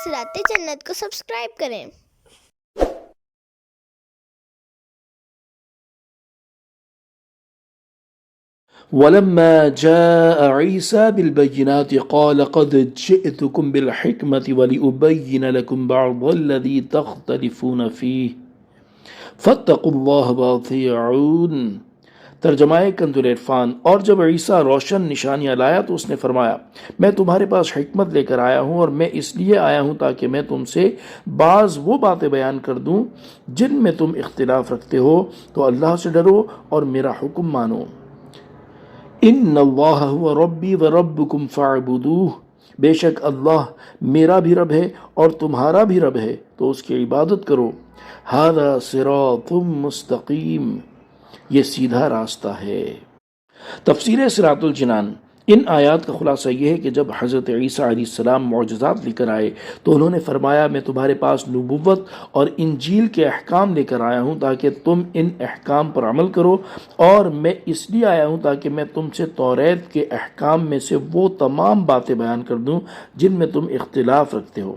صراط جنت کو سبسکرائب کریں۔ ولما جاء عيسى بالبينات قال قد جئتكم بالحكمة ولأبين لكم بعض الذي تختلفون فيه فاتقوا الله وأطيعون۔ ترجمہ کنز العرفان۔ اور جب عیسیٰ روشن نشانیاں لایا تو اس نے فرمایا میں تمہارے پاس حکمت لے کر آیا ہوں، اور میں اس لیے آیا ہوں تاکہ میں تم سے بعض وہ باتیں بیان کر دوں جن میں تم اختلاف رکھتے ہو، تو اللہ سے ڈرو اور میرا حکم مانو۔ ان اللہ هو ربی و ربکم فاعبدوہ، بے شک اللہ میرا بھی رب ہے اور تمہارا بھی رب ہے، تو اس کی عبادت کرو۔ ھذا صراط مستقیم، یہ سیدھا راستہ ہے۔ تفسیر صراط الجنان۔ ان آیات کا خلاصہ یہ ہے کہ جب حضرت عیسیٰ علیہ السلام معجزات لے کر آئے تو انہوں نے فرمایا میں تمہارے پاس نبوت اور انجیل کے احکام لے کر آیا ہوں تاکہ تم ان احکام پر عمل کرو، اور میں اس لیے آیا ہوں تاکہ میں تم سے توریت کے احکام میں سے وہ تمام باتیں بیان کر دوں جن میں تم اختلاف رکھتے ہو،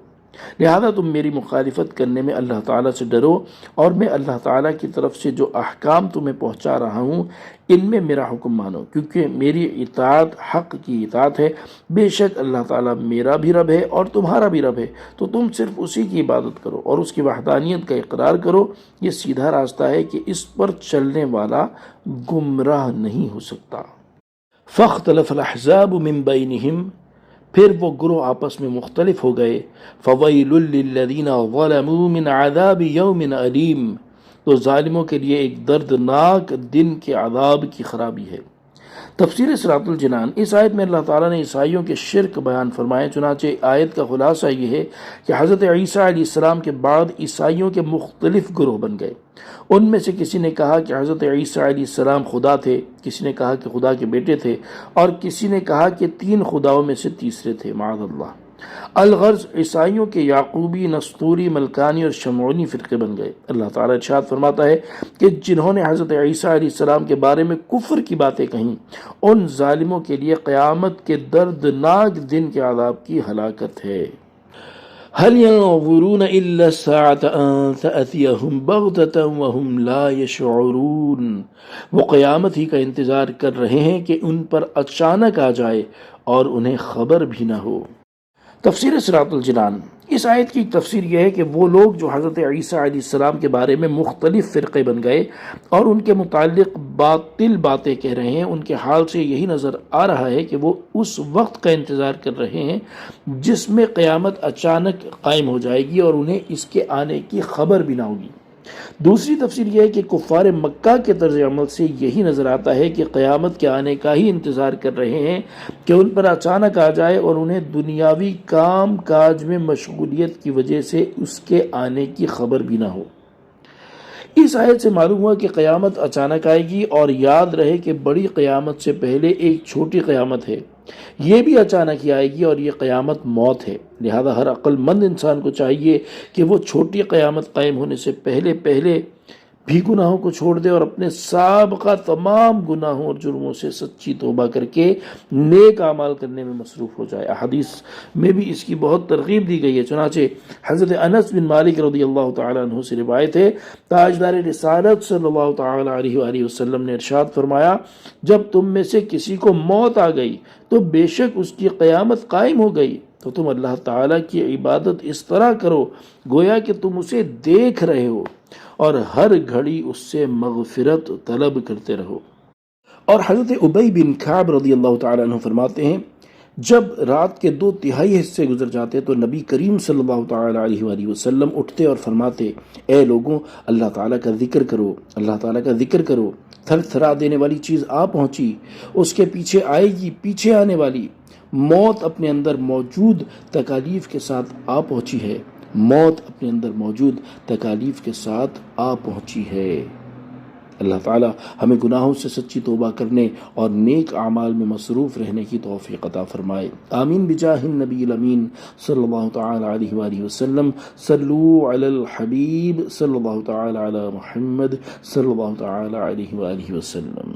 لہذا تم میری مخالفت کرنے میں اللہ تعالیٰ سے ڈرو، اور میں اللہ تعالیٰ کی طرف سے جو احکام تمہیں پہنچا رہا ہوں ان میں میرا حکم مانو، کیونکہ میری اطاعت حق کی اطاعت ہے۔ بے شک اللہ تعالیٰ میرا بھی رب ہے اور تمہارا بھی رب ہے، تو تم صرف اسی کی عبادت کرو اور اس کی وحدانیت کا اقرار کرو۔ یہ سیدھا راستہ ہے کہ اس پر چلنے والا گمراہ نہیں ہو سکتا۔ فاختلف الاحزاب من بینہم، پھر وہ گروہ آپس میں مختلف ہو گئے۔ فویل للذین ظلموا من عذاب یوم علیم، تو ظالموں کے لیے ایک دردناک دن کے عذاب کی خرابی ہے۔ تفسیر صراط الجنان۔ اس آیت میں اللہ تعالیٰ نے عیسائیوں کے شرک بیان فرمائے، چنانچہ آیت کا خلاصہ یہ ہے کہ حضرت عیسیٰ علیہ السلام کے بعد عیسائیوں کے مختلف گروہ بن گئے۔ ان میں سے کسی نے کہا کہ حضرت عیسیٰ علیہ السلام خدا تھے، کسی نے کہا کہ خدا کے بیٹے تھے، اور کسی نے کہا کہ 3 خداؤں میں سے تیسرے تھے، معاذ اللہ۔ الغرض عیسائیوں کے یعقوبی، نستوری، ملکانی اور شمعونی فرقے بن گئے۔ اللہ تعالیٰ ارشاد فرماتا ہے کہ جنہوں نے حضرت عیسیٰ علیہ السلام کے بارے میں کفر کی باتیں کہیں، ان ظالموں کے لیے قیامت کے دردناک دن کے عذاب کی ہلاکت ہے۔ هل ينظرون إلا الساعة أن تأتيهم بغتة وهم لا يشعرون، وہ قیامت ہی کا انتظار کر رہے ہیں کہ ان پر اچانک آ جائے اور انہیں خبر بھی نہ ہو۔ تفسیر صراط الجنان۔ اس آیت کی تفسیر یہ ہے کہ وہ لوگ جو حضرت عیسیٰ علیہ السلام کے بارے میں مختلف فرقے بن گئے اور ان کے متعلق باطل باتیں کہہ رہے ہیں، ان کے حال سے یہی نظر آ رہا ہے کہ وہ اس وقت کا انتظار کر رہے ہیں جس میں قیامت اچانک قائم ہو جائے گی اور انہیں اس کے آنے کی خبر بھی نہ ہوگی۔ دوسری تفسیر یہ ہے کہ کفار مکہ کے طرز عمل سے یہی نظر آتا ہے کہ قیامت کے آنے کا ہی انتظار کر رہے ہیں کہ ان پر اچانک آ جائے اور انہیں دنیاوی کام کاج میں مشغولیت کی وجہ سے اس کے آنے کی خبر بھی نہ ہو۔ اس آیت سے معلوم ہوا کہ قیامت اچانک آئے گی، اور یاد رہے کہ بڑی قیامت سے پہلے ایک چھوٹی قیامت ہے، یہ بھی اچانک ہی آئے گی، اور یہ قیامت موت ہے۔ لہذا ہر عقل مند انسان کو چاہیے کہ وہ چھوٹی قیامت قائم ہونے سے پہلے بھی گناہوں کو چھوڑ دے اور اپنے سابقہ تمام گناہوں اور جرموں سے سچی توبہ کر کے نیک اعمال کرنے میں مصروف ہو جائے۔ احادیث میں بھی اس کی بہت ترغیب دی گئی ہے، چنانچہ حضرت انس بن مالک رضی اللہ تعالیٰ عنہ سے روایت ہے، تاجدار رسالت صلی اللہ تعالیٰ علیہ وآلہ وسلم نے ارشاد فرمایا جب تم میں سے کسی کو موت آ گئی تو بے شک اس کی قیامت قائم ہو گئی، تو تم اللہ تعالیٰ کی عبادت اس طرح کرو گویا کہ تم اسے دیکھ رہے ہو، اور ہر گھڑی اس سے مغفرت طلب کرتے رہو۔ اور حضرت ابی بن کعب رضی اللہ تعالیٰ عنہ فرماتے ہیں جب رات کے 2/3 حصے گزر جاتے تو نبی کریم صلی اللہ تعالیٰ علیہ وآلہ وسلم اٹھتے اور فرماتے اے لوگوں اللہ تعالیٰ کا ذکر کرو، اللہ تعالیٰ کا ذکر کرو۔ تھر تھرا دینے والی چیز آ پہنچی، اس کے پیچھے آئے گی پیچھے آنے والی، موت اپنے اندر موجود تکالیف کے ساتھ آ پہنچی ہے، موت اپنے اندر موجود تکالیف کے ساتھ آ پہنچی ہے۔ اللہ تعالی ہمیں گناہوں سے سچی توبہ کرنے اور نیک اعمال میں مصروف رہنے کی توفیق عطا فرمائے، آمین بجاہ النبی الامین صلی اللہ تعالی علیہ وآلہ وسلم۔ صلو علی الحبیب صلی اللہ تعالی علی محمد صلی اللہ تعالی علیہ وآلہ وسلم۔